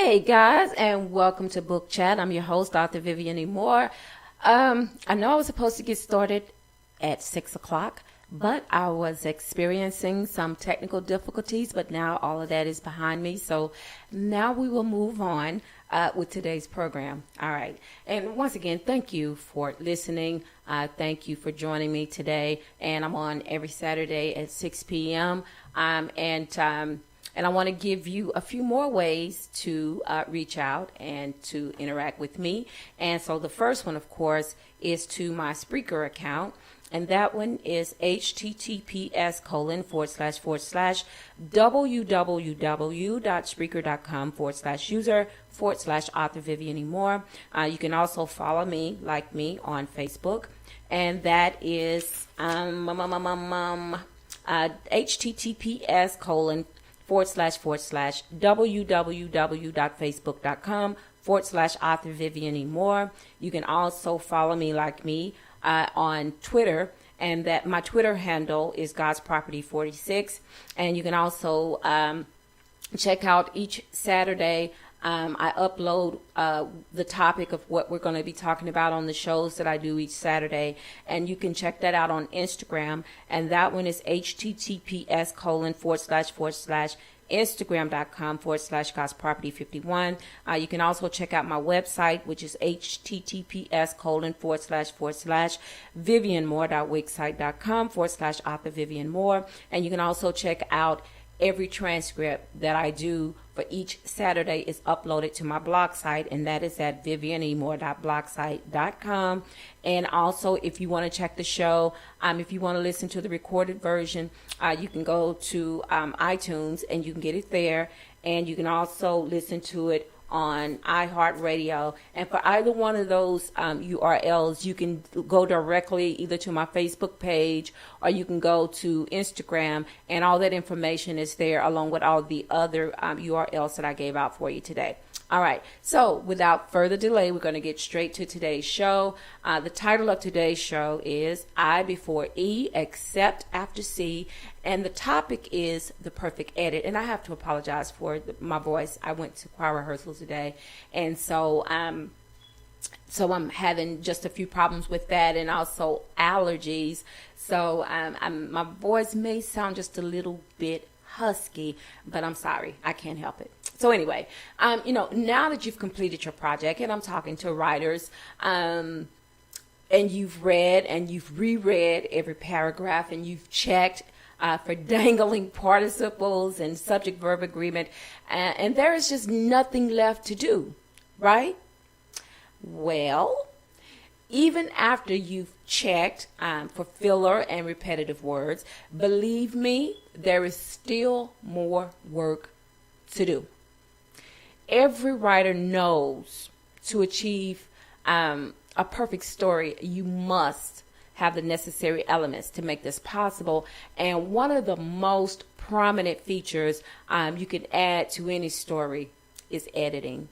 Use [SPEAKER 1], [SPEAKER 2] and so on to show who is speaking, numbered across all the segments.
[SPEAKER 1] Hey guys, and welcome to Book Chat. I'm your host, Dr. Vivian E. Moore. I know I was supposed to get started at 6 o'clock, but I was experiencing some technical difficulties, but now all of that is behind me. So now we will move on with today's program. All right. And once again, thank you for listening. Thank you for joining me today. And I'm on every Saturday at 6 p.m. And I want to give you a few more ways to reach out and to interact with me. And so the first one, of course, is to my Spreaker account. And that one is https://www.spreaker.com/user/Author Vivian E. Moore. You can also follow me, like me, on Facebook. And that is https://www.facebook.com/Author Vivian E. Moore. You can also follow me, like me, on Twitter, and that my Twitter handle is God's Property 46. And you can also check out each Saturday. I upload the topic of what we're going to be talking about on the shows that I do each Saturday, and you can check that out on Instagram, and that one is https://Instagram.com/God's Property 51. You can also check out my website, which is https://vivianmoore.wixsite.com/Author Vivian Moore. And you can also check out every transcript that I do for each Saturday is uploaded to my blog site, and that is at vivianemore.blogsite.com. And also, if you want to check the show, if you want to listen to the recorded version, you can go to iTunes and you can get it there. And you can also listen to it on iHeartRadio. And for either one of those URLs, you can go directly either to my Facebook page or you can go to Instagram, and all that information is there along with all the other URLs that I gave out for you today. All right, so without further delay, we're going to get straight to today's show. The title of today's show is I before E, Except After C, and the topic is the perfect edit. And I have to apologize for my voice. I went to choir rehearsal today, and so I'm having just a few problems with that, and also allergies. So my voice may sound just a little bit husky, but I'm sorry, I can't help it. So anyway, now that you've completed your project, and I'm talking to writers, and you've read and you've reread every paragraph, and you've checked for dangling participles and subject-verb agreement, and there is just nothing left to do, right? Well, even after you've checked for filler and repetitive words, believe me, there is still more work to do. Every writer knows to achieve a perfect story, you must have the necessary elements to make this possible. And one of the most prominent features you can add to any story is editing.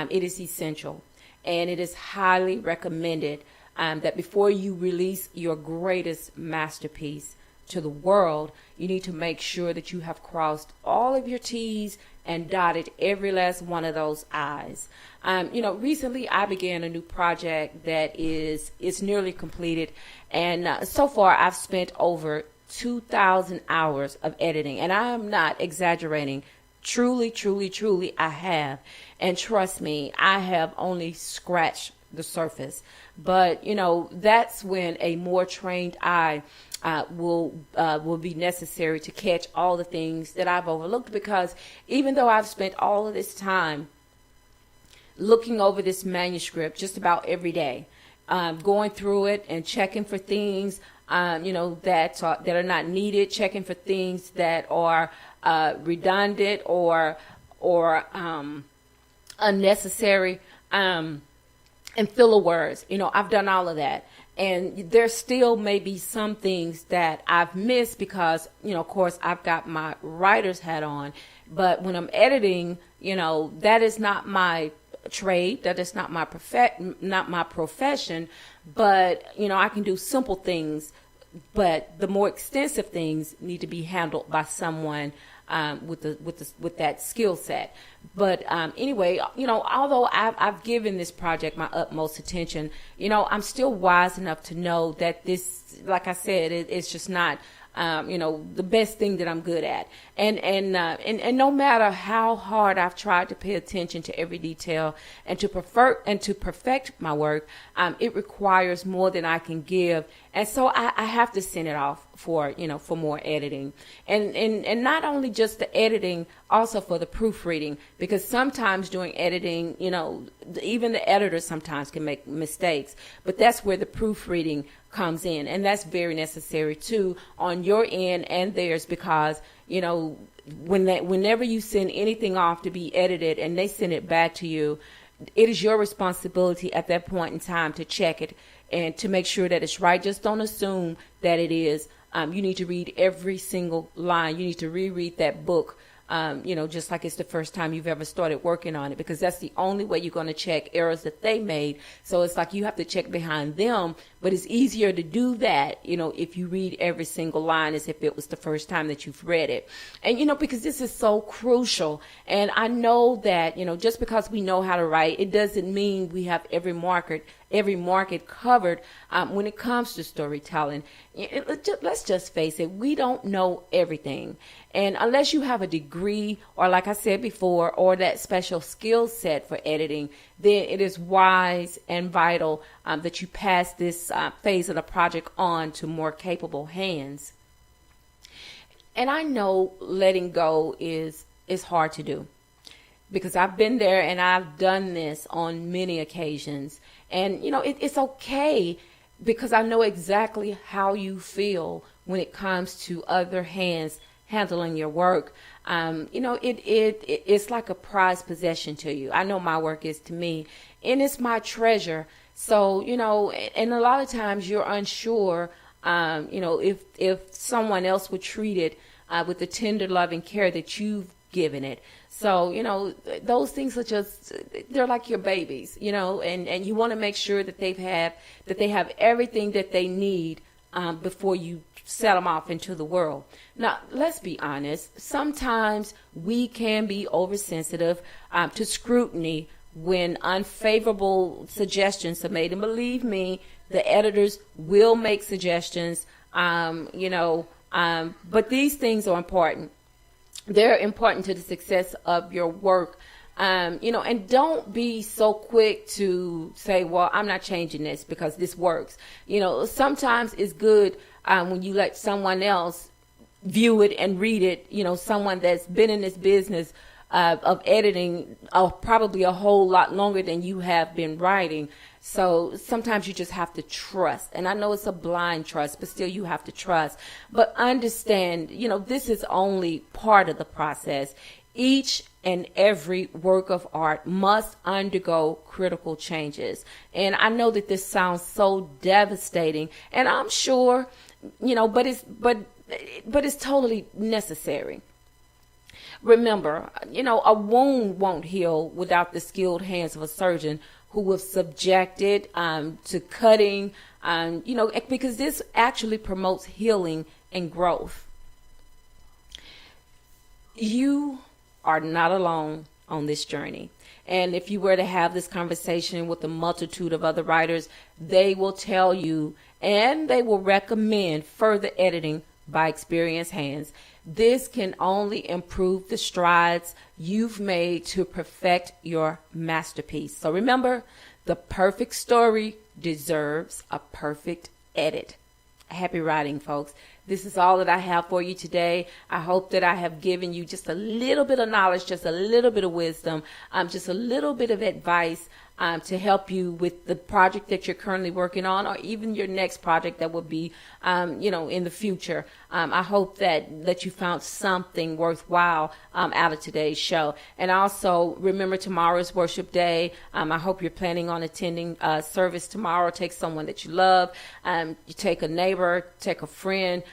[SPEAKER 1] It is essential, and it is highly recommended that before you release your greatest masterpiece to the world, you need to make sure that you have crossed all of your T's and dotted every last one of those I's. Recently I began a new project that is nearly completed, and so far I've spent over 2,000 hours of editing, and I am not exaggerating. Truly, truly, truly, I have. And trust me, I have only scratched the surface. But, that's when a more trained eye will be necessary to catch all the things that I've overlooked, because even though I've spent all of this time looking over this manuscript just about every day, going through it and checking for things that are not needed, checking for things that are redundant or unnecessary, and filler words. I've done all of that. And there still may be some things that I've missed because, of course, I've got my writer's hat on. But when I'm editing, that is not my trade. That is not my profession. But, I can do simple things. But the more extensive things need to be handled by someone with that skill set. But anyway, although I've given this project my utmost attention, I'm still wise enough to know that this, like I said, it's just not the best thing that I'm good at. And no matter how hard I've tried to pay attention to every detail and to perfect my work, it requires more than I can give. And so I have to send it off for more editing, and not only just the editing, also for the proofreading, because sometimes during editing, even the editor sometimes can make mistakes, but that's where the proofreading comes in, and that's very necessary too on your end and theirs, because whenever you send anything off to be edited and they send it back to you, it is your responsibility at that point in time to check it and to make sure that it's right. Just don't assume that it is. You need to read every single line. You need to reread that book, just like it's the first time you've ever started working on it, because that's the only way you're going to check errors that they made. So it's like you have to check behind them, but it's easier to do that, if you read every single line as if it was the first time that you've read it. And, because this is so crucial. And I know that, just because we know how to write, it doesn't mean we have every market covered when it comes to storytelling. Let's just face it, we don't know everything. And unless you have a degree, or like I said before, or that special skill set for editing, then it is wise and vital that you pass this phase of the project on to more capable hands. And I know letting go is hard to do, because I've been there and I've done this on many occasions. And, it's okay, because I know exactly how you feel when it comes to other hands handling your work. It's like a prized possession to you. I know my work is to me, and it's my treasure. So, and a lot of times you're unsure, if someone else would treat it with the tender love and care that you've given it. So, those things are they're like your babies, and you want to make sure that they have everything that they need before you set them off into the world. Now, let's be honest. Sometimes we can be oversensitive to scrutiny when unfavorable suggestions are made. And believe me, the editors will make suggestions, but these things are important. They're important to the success of your work. And don't be so quick to say, well, I'm not changing this because this works. Sometimes it's good when you let someone else view it and read it, someone that's been in this business of editing probably a whole lot longer than you have been writing. So sometimes you just have to trust. And I know it's a blind trust, but still you have to trust. But understand, this is only part of the process. Each and every work of art must undergo critical changes. And I know that this sounds so devastating, and I'm sure, but it's totally necessary. Remember, a wound won't heal without the skilled hands of a surgeon who was subjected to cutting, because this actually promotes healing and growth. You are not alone on this journey. And if you were to have this conversation with a multitude of other writers, they will tell you and they will recommend further editing by experienced hands. This can only improve the strides you've made to perfect your masterpiece. So remember, the perfect story deserves a perfect edit. Happy writing, folks. This is all that I have for you today. I hope that I have given you just a little bit of knowledge, just a little bit of wisdom, just a little bit of advice to help you with the project that you're currently working on, or even your next project that will be, in the future. I hope that you found something worthwhile out of today's show. And also remember, tomorrow is worship day. I hope you're planning on attending service tomorrow. Take someone that you love. You take a neighbor, take a friend,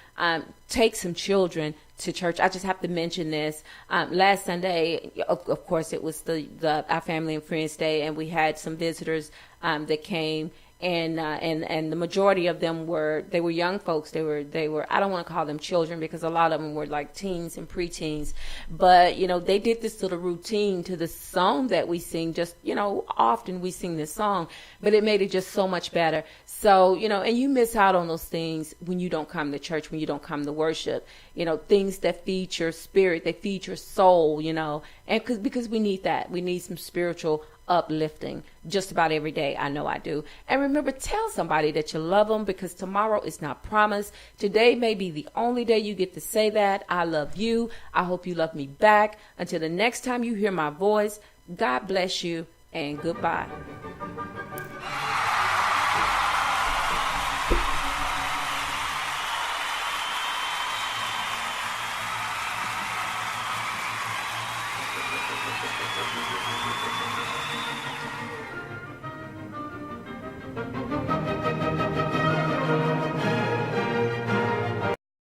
[SPEAKER 1] take some children to church. I just have to mention this. Last Sunday, of course, it was our family and friends day, and we had some visitors that came, and the majority of them were young folks. They were I don't want to call them children because a lot of them were like teens and preteens, but they did this little routine to the song that we sing. Just often we sing this song, but it made it just so much better. So and you miss out on those things when you don't come to church, when you don't come to worship. Things that feed your spirit, they feed your soul. And because we need that, we need some spiritual uplifting just about every day. I know I do. And remember, tell somebody that you love them, because tomorrow is not promised. Today may be the only day you get to say that. I love you. I hope you love me back. Until the next time you hear my voice, God bless you and goodbye.